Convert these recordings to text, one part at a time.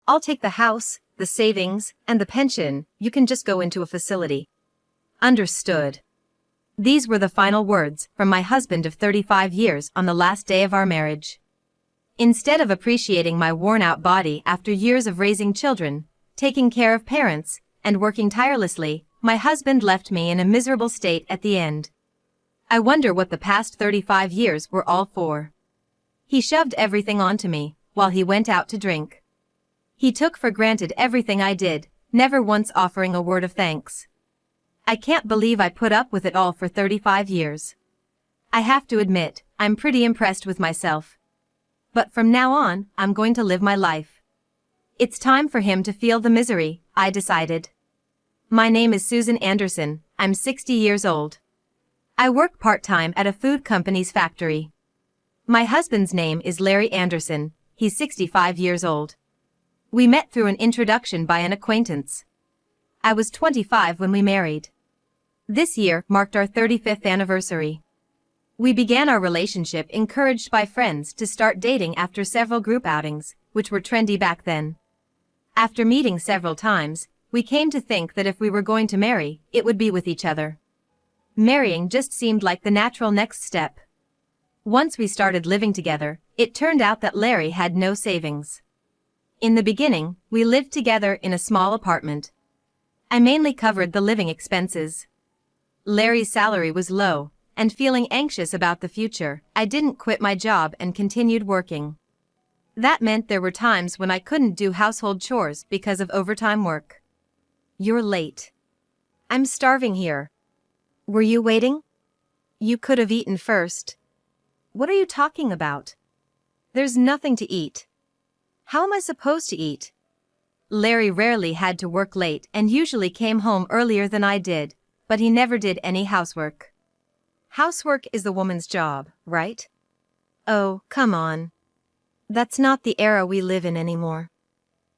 I'll take the house, the savings, and the pension. You can just go into a facility. Understood. These were the final words from my husband of 35 years on the last day of our marriage. Instead of appreciating my worn-out body after years of raising children, taking care of parents, and working tirelessly, my husband left me in a miserable state at the end. I wonder what the past 35 years were all for. He shoved everything onto me, while he went out to drink. He took for granted everything I did, never once offering a word of thanks. I can't believe I put up with it all for 35 years. I have to admit, I'm pretty impressed with myself. But from now on, I'm going to live my life. It's time for him to feel the misery, I decided. My name is Susan Anderson, I'm 60 years old. I work part-time at a food company's factory. My husband's name is Larry Anderson, he's 65 years old. We met through an introduction by an acquaintance. I was 25 when we married. This year marked our 35th anniversary. We began our relationship encouraged by friends to start dating after several group outings, which were trendy back then. After meeting several times, we came to think that if we were going to marry, it would be with each other. Marrying just seemed like the natural next step. Once we started living together, it turned out that Larry had no savings. In the beginning, we lived together in a small apartment. I mainly covered the living expenses. Larry's salary was low, and feeling anxious about the future, I didn't quit my job and continued working. That meant there were times when I couldn't do household chores because of overtime work. You're late. I'm starving here. Were you waiting? You could have eaten first. What are you talking about? There's nothing to eat. How am I supposed to eat? Larry rarely had to work late and usually came home earlier than I did, but he never did any housework. Housework is the woman's job, right? Oh, come on. That's not the era we live in anymore.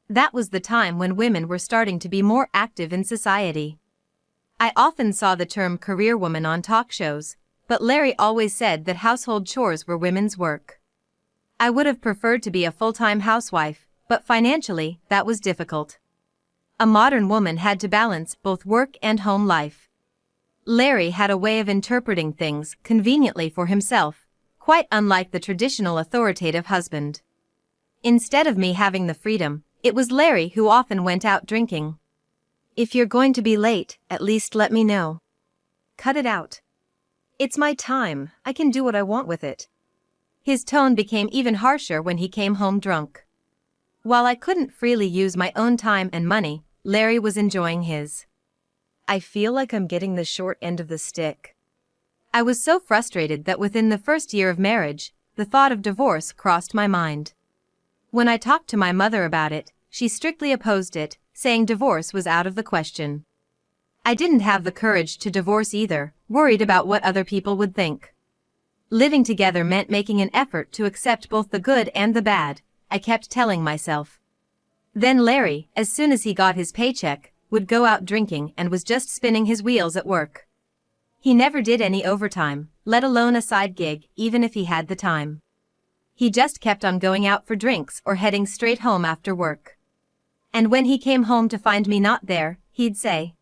That was the time when women were starting to be more active in society. I often saw the term career woman on talk shows, but Larry always said that household chores were women's work. I would have preferred to be a full-time housewife, but financially, that was difficult. A modern woman had to balance both work and home life. Larry had a way of interpreting things conveniently for himself, quite unlike the traditional authoritative husband. Instead of me having the freedom, it was Larry who often went out drinking. If you're going to be late, at least let me know. Cut it out. It's my time, I can do what I want with it. His tone became even harsher when he came home drunk. While I couldn't freely use my own time and money, Larry was enjoying his. I feel like I'm getting the short end of the stick. I was so frustrated that within the first year of marriage, the thought of divorce crossed my mind. When I talked to my mother about it, she strictly opposed it, saying divorce was out of the question. I didn't have the courage to divorce either, worried about what other people would think. Living together meant making an effort to accept both the good and the bad, I kept telling myself. Then Larry, as soon as he got his paycheck, would go out drinking and was just spinning his wheels at work. He never did any overtime, let alone a side gig, even if he had the time. He just kept on going out for drinks or heading straight home after work. And when he came home to find me not there, he'd say,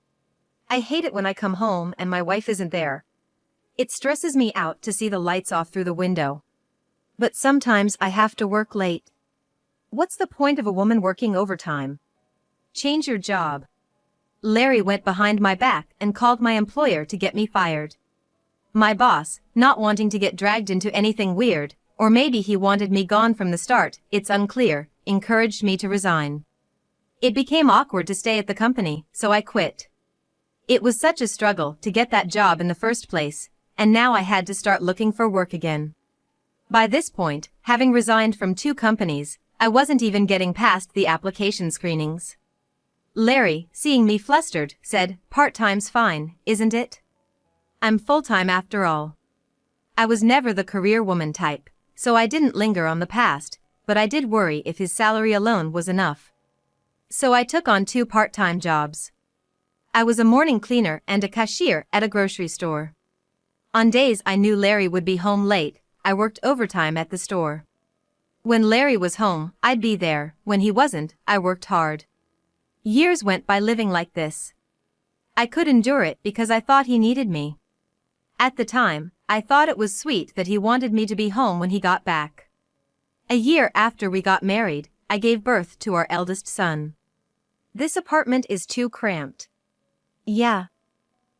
"I hate it when I come home and my wife isn't there. It stresses me out to see the lights off through the window. But sometimes I have to work late. What's the point of a woman working overtime? Change your job." Larry went behind my back and called my employer to get me fired. My boss, not wanting to get dragged into anything weird, or maybe he wanted me gone from the start, it's unclear, encouraged me to resign. It became awkward to stay at the company, so I quit. It was such a struggle to get that job in the first place, and now I had to start looking for work again. By this point, having resigned from 2 companies, I wasn't even getting past the application screenings. Larry, seeing me flustered, said, "Part-time's fine, isn't it? I'm full-time after all." I was never the career woman type, so I didn't linger on the past, but I did worry if his salary alone was enough. So I took on 2 part-time jobs. I was a morning cleaner and a cashier at a grocery store. On days I knew Larry would be home late, I worked overtime at the store. When Larry was home, I'd be there. When he wasn't, I worked hard. Years went by living like this. I could endure it because I thought he needed me. At the time, I thought it was sweet that he wanted me to be home when he got back. A year after we got married, I gave birth to our eldest son. This apartment is too cramped. Yeah.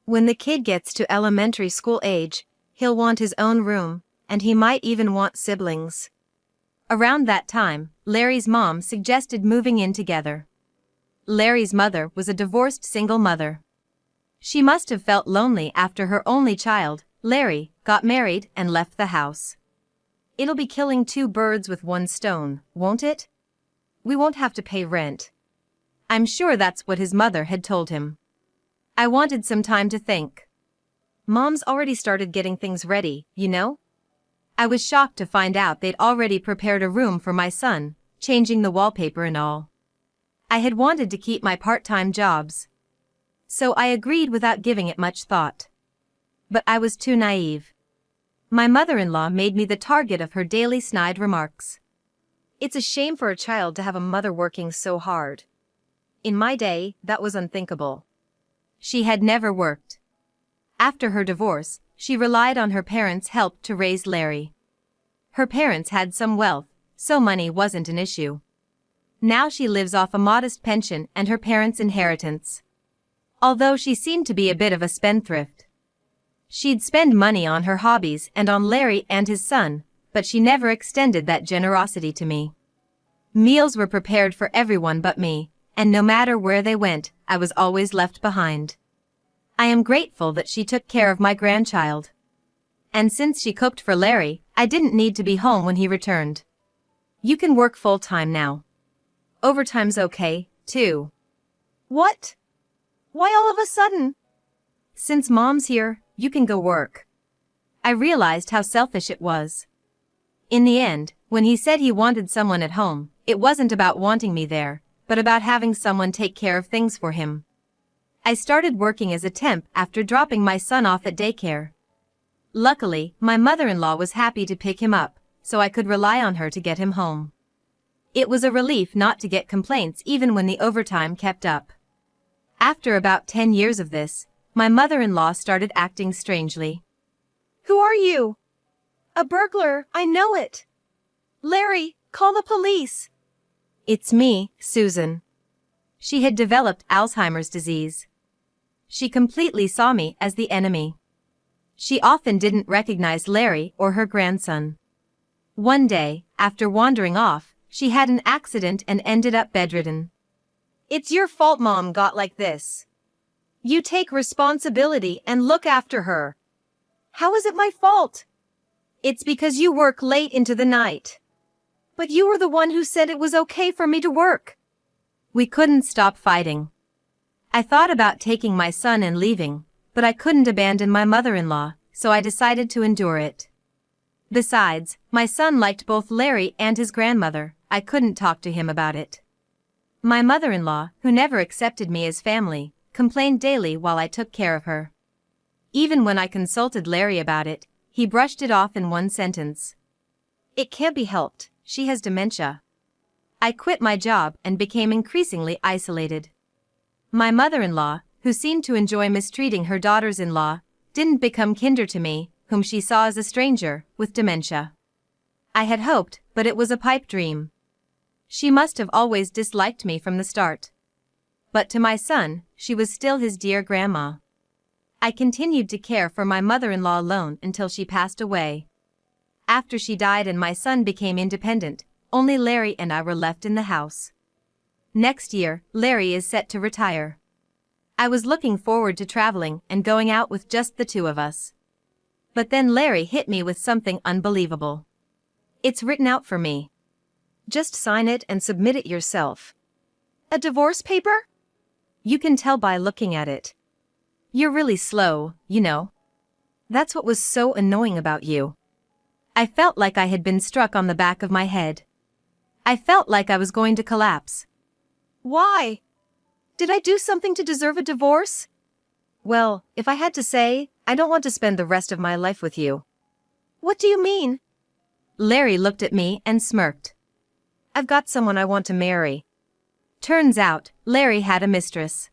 When the kid gets to elementary school age, he'll want his own room, and he might even want siblings. Around that time, Larry's mom suggested moving in together. Larry's mother was a divorced single mother. She must have felt lonely after her only child, Larry, got married and left the house. It'll be killing two birds with one stone, won't it? We won't have to pay rent. I'm sure that's what his mother had told him. I wanted some time to think. Mom's already started getting things ready, you know? I was shocked to find out they'd already prepared a room for my son, changing the wallpaper and all. I had wanted to keep my part-time jobs. So I agreed without giving it much thought. But I was too naive. My mother-in-law made me the target of her daily snide remarks. It's a shame for a child to have a mother working so hard. In my day, that was unthinkable. She had never worked. After her divorce, she relied on her parents' help to raise Larry. Her parents had some wealth, so money wasn't an issue. Now she lives off a modest pension and her parents' inheritance. Although she seemed to be a bit of a spendthrift. She'd spend money on her hobbies and on Larry and his son, but she never extended that generosity to me. Meals were prepared for everyone but me, and no matter where they went, I was always left behind. I am grateful that she took care of my grandchild. And since she cooked for Larry, I didn't need to be home when he returned. You can work full-time now. Overtime's okay, too. What? Why all of a sudden? Since Mom's here, you can go work. I realized how selfish it was. In the end, when he said he wanted someone at home, it wasn't about wanting me there, but about having someone take care of things for him. I started working as a temp after dropping my son off at daycare. Luckily, my mother-in-law was happy to pick him up, so I could rely on her to get him home. It was a relief not to get complaints even when the overtime kept up. After about 10 years of this, my mother-in-law started acting strangely. Who are you? A burglar, I know it. Larry, call the police. It's me, Susan. She had developed Alzheimer's disease. She completely saw me as the enemy. She often didn't recognize Larry or her grandson. One day, after wandering off, she had an accident and ended up bedridden. It's your fault Mom got like this. You take responsibility and look after her. How is it my fault? It's because you work late into the night. But you were the one who said it was okay for me to work. We couldn't stop fighting. I thought about taking my son and leaving, but I couldn't abandon my mother-in-law, so I decided to endure it. Besides, my son liked both Larry and his grandmother. I couldn't talk to him about it. My mother-in-law, who never accepted me as family, complained daily while I took care of her. Even when I consulted Larry about it, he brushed it off in one sentence. It can't be helped, she has dementia. I quit my job and became increasingly isolated. My mother-in-law, who seemed to enjoy mistreating her daughters-in-law, didn't become kinder to me, whom she saw as a stranger, with dementia. I had hoped, but it was a pipe dream. She must have always disliked me from the start. But to my son, she was still his dear grandma. I continued to care for my mother-in-law alone until she passed away. After she died and my son became independent, only Larry and I were left in the house. Next year, Larry is set to retire. I was looking forward to traveling and going out with just the two of us. But then Larry hit me with something unbelievable. It's written out for me. Just sign it and submit it yourself. A divorce paper? You can tell by looking at it. You're really slow, you know. That's what was so annoying about you. I felt like I had been struck on the back of my head. I felt like I was going to collapse. Why? Did I do something to deserve a divorce? Well, if I had to say, I don't want to spend the rest of my life with you. What do you mean? Larry looked at me and smirked. I've got someone I want to marry. Turns out, Larry had a mistress.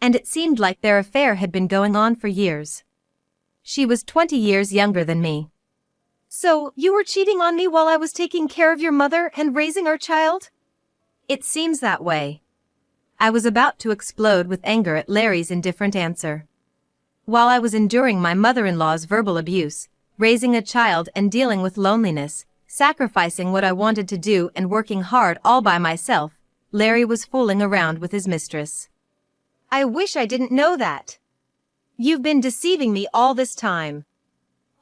And it seemed like their affair had been going on for years. She was 20 years younger than me. So, you were cheating on me while I was taking care of your mother and raising our child? It seems that way. I was about to explode with anger at Larry's indifferent answer. While I was enduring my mother-in-law's verbal abuse, raising a child and dealing with loneliness, sacrificing what I wanted to do and working hard all by myself, Larry was fooling around with his mistress. I wish I didn't know that. You've been deceiving me all this time.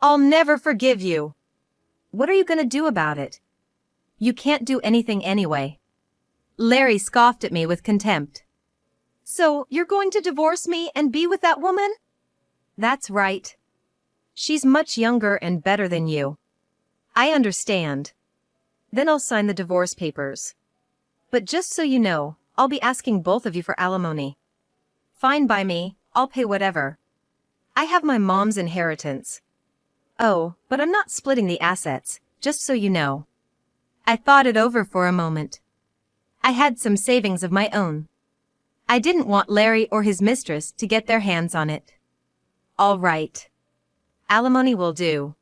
I'll never forgive you. What are you gonna do about it? You can't do anything anyway. Larry scoffed at me with contempt. So, you're going to divorce me and be with that woman? That's right. She's much younger and better than you. I understand. Then I'll sign the divorce papers. But just so you know, I'll be asking both of you for alimony. Fine by me, I'll pay whatever. I have my mom's inheritance. Oh, but I'm not splitting the assets, just so you know. I thought it over for a moment. I had some savings of my own. I didn't want Larry or his mistress to get their hands on it. All right. Alimony will do.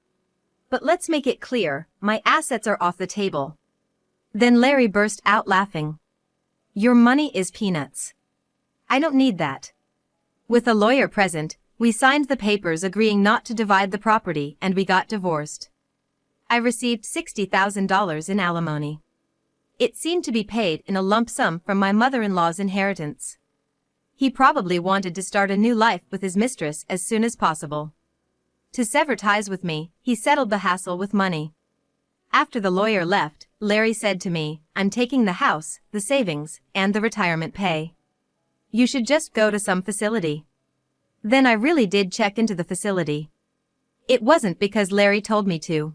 But let's make it clear, my assets are off the table. Then Larry burst out laughing. Your money is peanuts. I don't need that. With a lawyer present, we signed the papers agreeing not to divide the property and we got divorced. I received $60,000 in alimony. It seemed to be paid in a lump sum from my mother-in-law's inheritance. He probably wanted to start a new life with his mistress as soon as possible. To sever ties with me, he settled the hassle with money. After the lawyer left, Larry said to me, I'm taking the house, the savings, and the retirement pay. You should just go to some facility. Then I really did check into the facility. It wasn't because Larry told me to.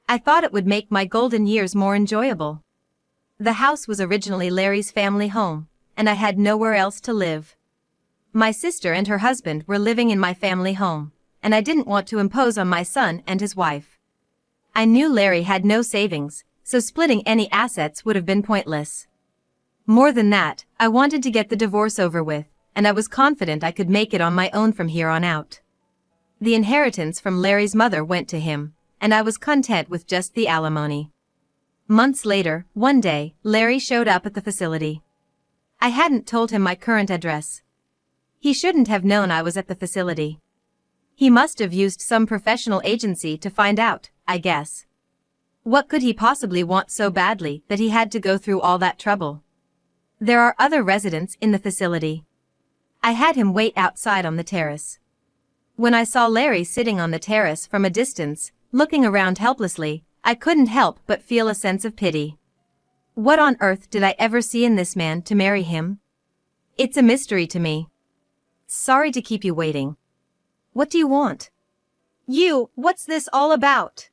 I thought it would make my golden years more enjoyable. The house was originally Larry's family home, and I had nowhere else to live. My sister and her husband were living in my family home, and I didn't want to impose on my son and his wife. I knew Larry had no savings, so splitting any assets would have been pointless. More than that, I wanted to get the divorce over with, and I was confident I could make it on my own from here on out. The inheritance from Larry's mother went to him, and I was content with just the alimony. Months later, one day, Larry showed up at the facility. I hadn't told him my current address. He shouldn't have known I was at the facility. He must have used some professional agency to find out, I guess. What could he possibly want so badly that he had to go through all that trouble? There are other residents in the facility. I had him wait outside on the terrace. When I saw Larry sitting on the terrace from a distance, looking around helplessly, I couldn't help but feel a sense of pity. What on earth did I ever see in this man to marry him? It's a mystery to me. Sorry to keep you waiting. What do you want? What's this all about?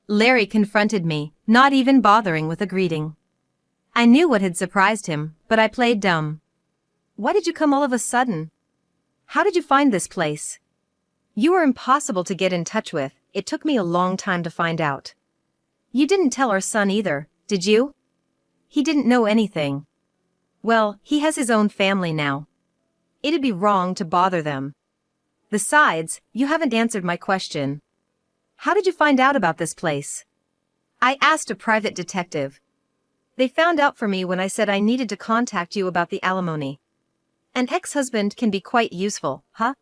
Larry confronted me, not even bothering with a greeting. I knew what had surprised him, but I played dumb. Why did you come all of a sudden? How did you find this place? You were impossible to get in touch with. It took me a long time to find out. You didn't tell our son either, did you? He didn't know anything. Well, he has his own family now. It'd be wrong to bother them. Besides, you haven't answered my question. How did you find out about this place? I asked a private detective. They found out for me when I said I needed to contact you about the alimony. An ex-husband can be quite useful, huh?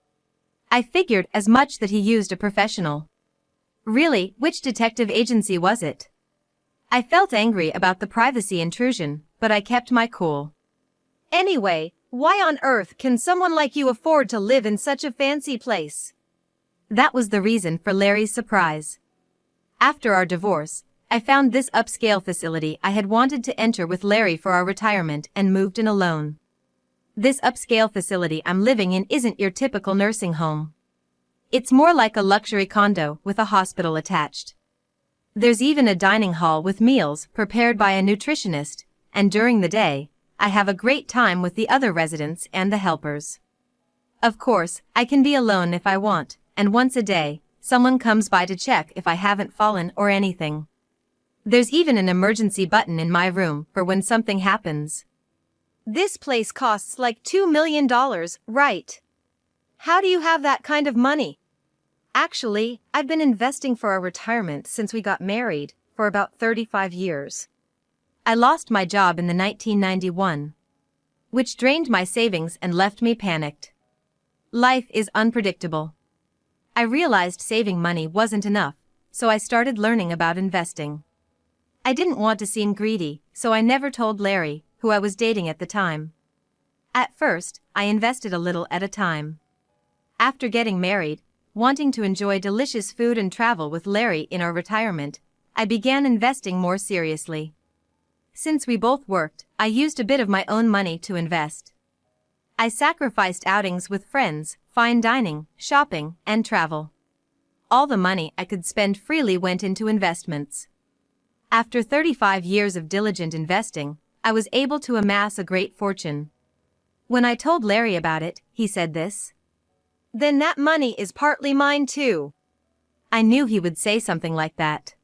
I figured as much that he used a professional. Really, which detective agency was it? I felt angry about the privacy intrusion, but I kept my cool. Anyway, why on earth can someone like you afford to live in such a fancy place? That was the reason for Larry's surprise. After our divorce, I found this upscale facility I had wanted to enter with Larry for our retirement and moved in alone. This upscale facility I'm living in isn't your typical nursing home. It's more like a luxury condo with a hospital attached. There's even a dining hall with meals prepared by a nutritionist, and during the day, I have a great time with the other residents and the helpers. Of course, I can be alone if I want, and once a day, someone comes by to check if I haven't fallen or anything. There's even an emergency button in my room for when something happens. This place costs like $2 million, right? How do you have that kind of money? Actually, I've been investing for our retirement since we got married, for about 35 years. I lost my job in the 1991, which drained my savings and left me panicked. Life is unpredictable. I realized saving money wasn't enough, so I started learning about investing. I didn't want to seem greedy, so I never told Larry, who I was dating at the time. At first, I invested a little at a time. After getting married, wanting to enjoy delicious food and travel with Larry in our retirement, I began investing more seriously. Since we both worked, I used a bit of my own money to invest. I sacrificed outings with friends, fine dining, shopping, and travel. All the money I could spend freely went into investments. After 35 years of diligent investing, I was able to amass a great fortune. When I told Larry about it, he said this: "Then that money is partly mine too." I knew he would say something like that.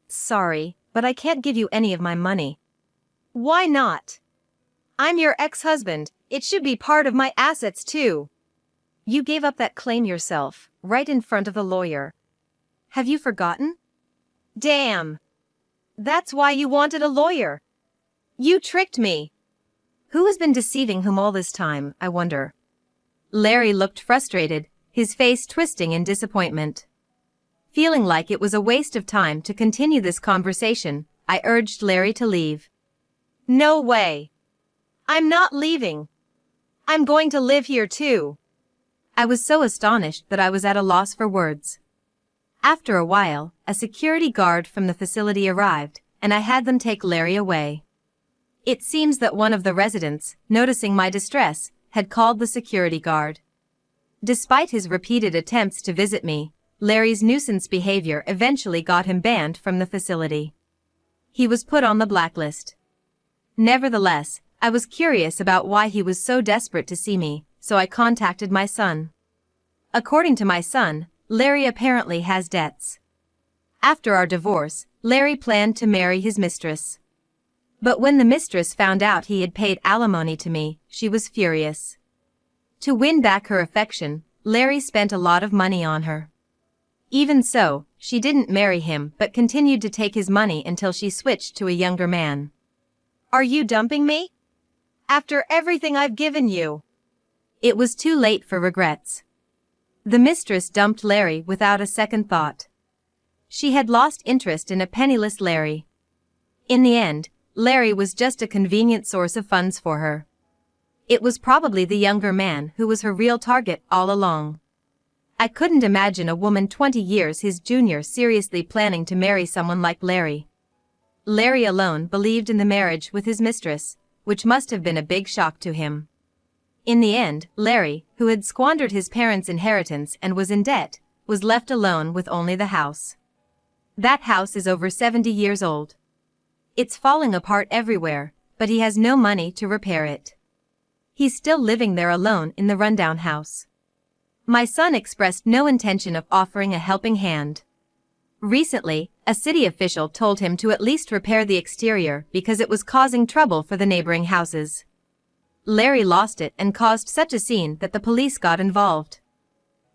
"Sorry, but I can't give you any of my money." "Why not? I'm your ex-husband, it should be part of my assets too." "You gave up that claim yourself, right in front of the lawyer. Have you forgotten?" "Damn! That's why you wanted a lawyer. You tricked me." Who has been deceiving whom all this time, I wonder? Larry looked frustrated, his face twisting in disappointment. Feeling like it was a waste of time to continue this conversation, I urged Larry to leave. "No way. I'm not leaving. I'm going to live here too." I was so astonished that I was at a loss for words. After a while, a security guard from the facility arrived, and I had them take Larry away. It seems that one of the residents, noticing my distress, had called the security guard. Despite his repeated attempts to visit me, Larry's nuisance behavior eventually got him banned from the facility. He was put on the blacklist. Nevertheless, I was curious about why he was so desperate to see me, so I contacted my son. According to my son, Larry apparently has debts. After our divorce, Larry planned to marry his mistress. But when the mistress found out he had paid alimony to me, she was furious. To win back her affection, Larry spent a lot of money on her. Even so, she didn't marry him but continued to take his money until she switched to a younger man. "Are you dumping me? After everything I've given you?" It was too late for regrets. The mistress dumped Larry without a second thought. She had lost interest in a penniless Larry. In the end, Larry was just a convenient source of funds for her. It was probably the younger man who was her real target all along. I couldn't imagine a woman 20 years his junior seriously planning to marry someone like Larry. Larry alone believed in the marriage with his mistress, which must have been a big shock to him. In the end, Larry, who had squandered his parents' inheritance and was in debt, was left alone with only the house. That house is over 70 years old. It's falling apart everywhere, but he has no money to repair it. He's still living there alone in the rundown house. My son expressed no intention of offering a helping hand. Recently, a city official told him to at least repair the exterior because it was causing trouble for the neighboring houses. Larry lost it and caused such a scene that the police got involved.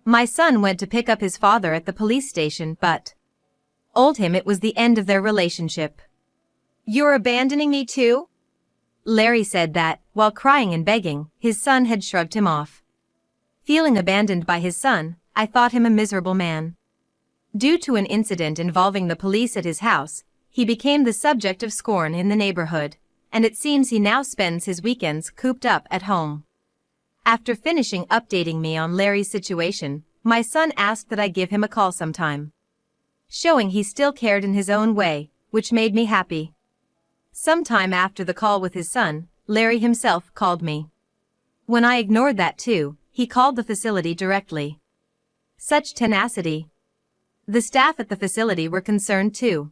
My son went to pick up his father at the police station but told him it was the end of their relationship. "You're abandoning me too?" Larry said that, while crying and begging, his son had shrugged him off. Feeling abandoned by his son, I thought him a miserable man. Due to an incident involving the police at his house, he became the subject of scorn in the neighborhood, and it seems he now spends his weekends cooped up at home. After finishing updating me on Larry's situation, my son asked that I give him a call sometime, showing he still cared in his own way, which made me happy. Sometime after the call with his son, Larry himself called me. When I ignored that too, he called the facility directly. Such tenacity. The staff at the facility were concerned too.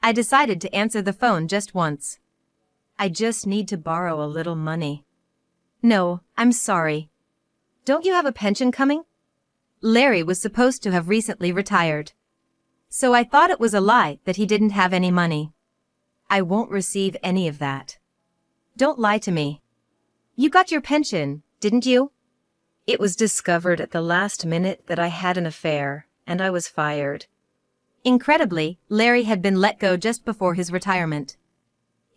I decided to answer the phone just once. "I just need to borrow a little money." "No, I'm sorry. Don't you have a pension coming?" Larry was supposed to have recently retired. So I thought it was a lie that he didn't have any money. I won't receive any of that. Don't lie to me. You got your pension, didn't you? It was discovered at the last minute that I had an affair, and I was fired. Incredibly, Larry had been let go just before his retirement.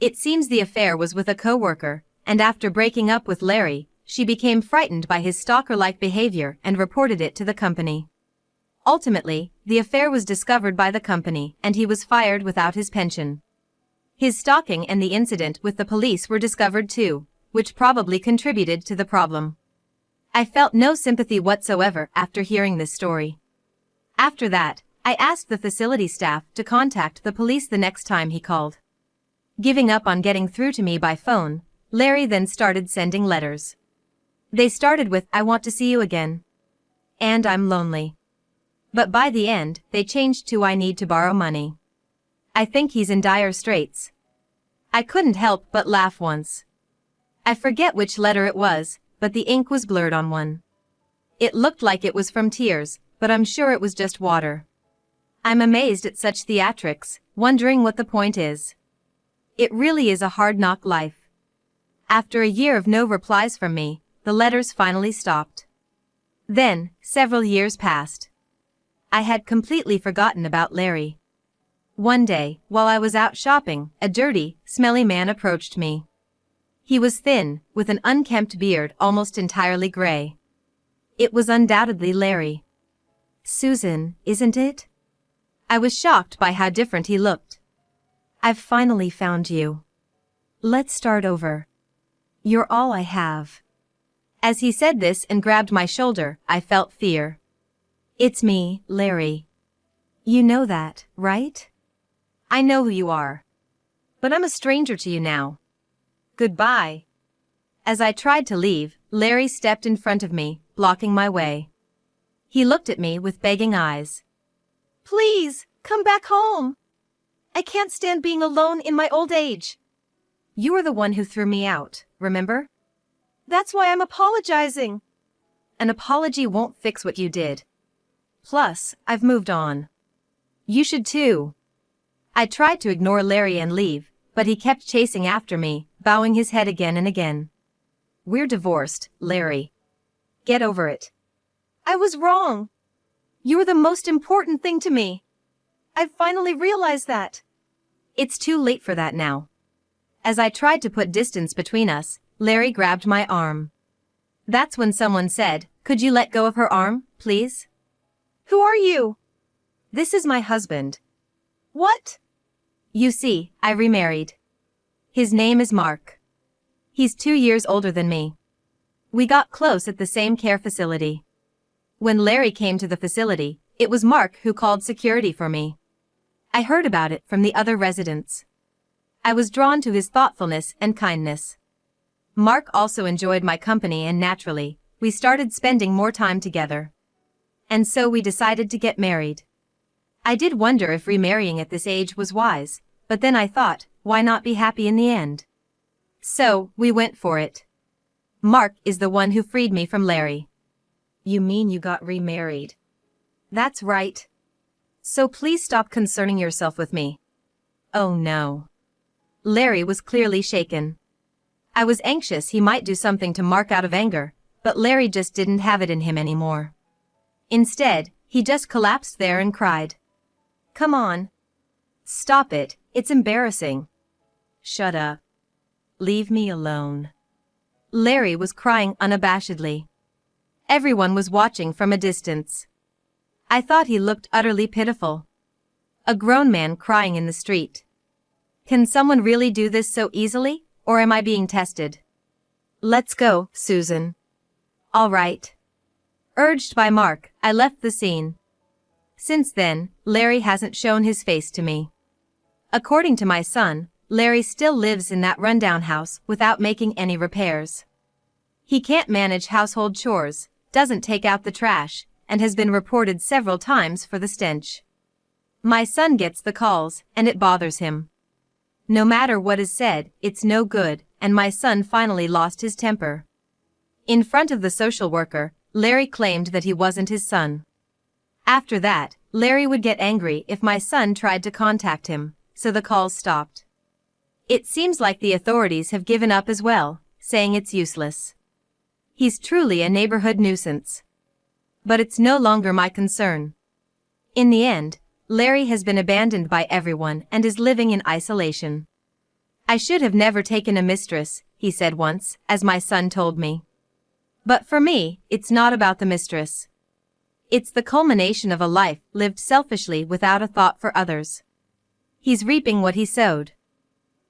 It seems the affair was with a coworker, and after breaking up with Larry, she became frightened by his stalker-like behavior and reported it to the company. Ultimately, the affair was discovered by the company and he was fired without his pension. His stalking and the incident with the police were discovered too, which probably contributed to the problem. I felt no sympathy whatsoever after hearing this story. After that, I asked the facility staff to contact the police the next time he called. Giving up on getting through to me by phone, Larry then started sending letters. They started with, "I want to see you again," and "I'm lonely." But by the end, they changed to, "I need to borrow money. I think he's in dire straits." I couldn't help but laugh once. I forget which letter it was, but the ink was blurred on one. It looked like it was from tears, but I'm sure it was just water. I'm amazed at such theatrics, wondering what the point is. It really is a hard-knock life. After a year of no replies from me, the letters finally stopped. Then, several years passed. I had completely forgotten about Larry. One day, while I was out shopping, a dirty, smelly man approached me. He was thin, with an unkempt beard almost entirely gray. It was undoubtedly Larry. "Susan, isn't it?" I was shocked by how different he looked. "I've finally found you. Let's start over. You're all I have." As he said this and grabbed my shoulder, I felt fear. "It's me, Larry. You know that, right?" "I know who you are. But I'm a stranger to you now. Goodbye." As I tried to leave, Larry stepped in front of me, blocking my way. He looked at me with begging eyes. "Please, come back home. I can't stand being alone in my old age." "You were the one who threw me out, remember?" "That's why I'm apologizing." "An apology won't fix what you did. Plus, I've moved on. You should too." I tried to ignore Larry and leave, but he kept chasing after me, bowing his head again and again. "We're divorced, Larry. Get over it." "I was wrong. You were the most important thing to me. I've finally realized that." "It's too late for that now." As I tried to put distance between us, Larry grabbed my arm. That's when someone said, "Could you let go of her arm, please?" "Who are you?" "This is my husband." "What?" "You see, I remarried. His name is Mark. He's 2 years older than me. We got close at the same care facility. When Larry came to the facility, it was Mark who called security for me. I heard about it from the other residents. I was drawn to his thoughtfulness and kindness. Mark also enjoyed my company and naturally, we started spending more time together. And so we decided to get married. I did wonder if remarrying at this age was wise, but then I thought, why not be happy in the end? So, we went for it. Mark is the one who freed me from Larry. "You mean you got remarried?" "That's right. So please stop concerning yourself with me." "Oh no." Larry was clearly shaken. I was anxious he might do something to Mark out of anger, but Larry just didn't have it in him anymore. Instead, he just collapsed there and cried. "Come on. Stop it, it's embarrassing." "Shut up. Leave me alone." Larry was crying unabashedly. Everyone was watching from a distance. I thought he looked utterly pitiful. A grown man crying in the street. Can someone really do this so easily, or am I being tested? "Let's go, Susan." "All right." Urged by Mark, I left the scene. Since then, Larry hasn't shown his face to me. According to my son, Larry still lives in that rundown house without making any repairs. He can't manage household chores, doesn't take out the trash, and has been reported several times for the stench. My son gets the calls, and it bothers him. No matter what is said, it's no good, and my son finally lost his temper. In front of the social worker, Larry claimed that he wasn't his son. After that, Larry would get angry if my son tried to contact him, so the calls stopped. It seems like the authorities have given up as well, saying it's useless. He's truly a neighborhood nuisance. But it's no longer my concern. In the end, Larry has been abandoned by everyone and is living in isolation. I should have never taken a mistress, he said once, as my son told me. But for me, it's not about the mistress. It's the culmination of a life lived selfishly without a thought for others. He's reaping what he sowed.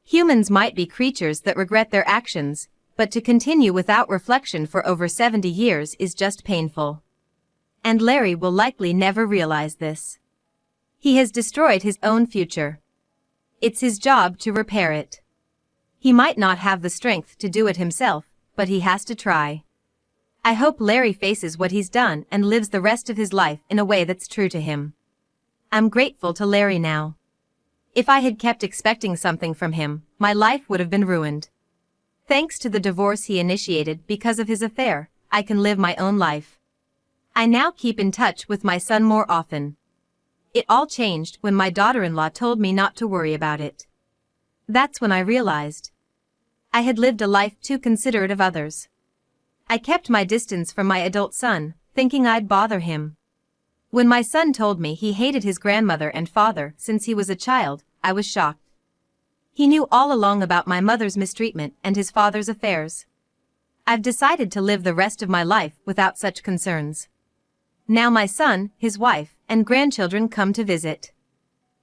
Humans might be creatures that regret their actions, but to continue without reflection for over 70 years is just painful. And Larry will likely never realize this. He has destroyed his own future. It's his job to repair it. He might not have the strength to do it himself, but he has to try. I hope Larry faces what he's done and lives the rest of his life in a way that's true to him. I'm grateful to Larry now. If I had kept expecting something from him, my life would have been ruined. Thanks to the divorce he initiated because of his affair, I can live my own life. I now keep in touch with my son more often. It all changed when my daughter-in-law told me not to worry about it. That's when I realized I had lived a life too considerate of others. I kept my distance from my adult son, thinking I'd bother him. When my son told me he hated his grandmother and father since he was a child, I was shocked. He knew all along about my mother's mistreatment and his father's affairs. I've decided to live the rest of my life without such concerns. Now my son, his wife, and grandchildren come to visit.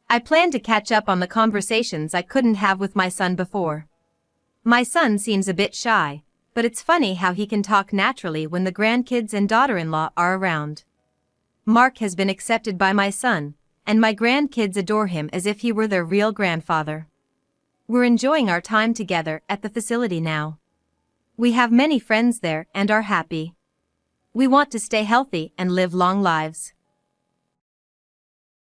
I plan to catch up on the conversations I couldn't have with my son before. My son seems a bit shy, but it's funny how he can talk naturally when the grandkids and daughter-in-law are around. Mark has been accepted by my son, and my grandkids adore him as if he were their real grandfather. We're enjoying our time together at the facility now. We have many friends there and are happy. We want to stay healthy and live long lives.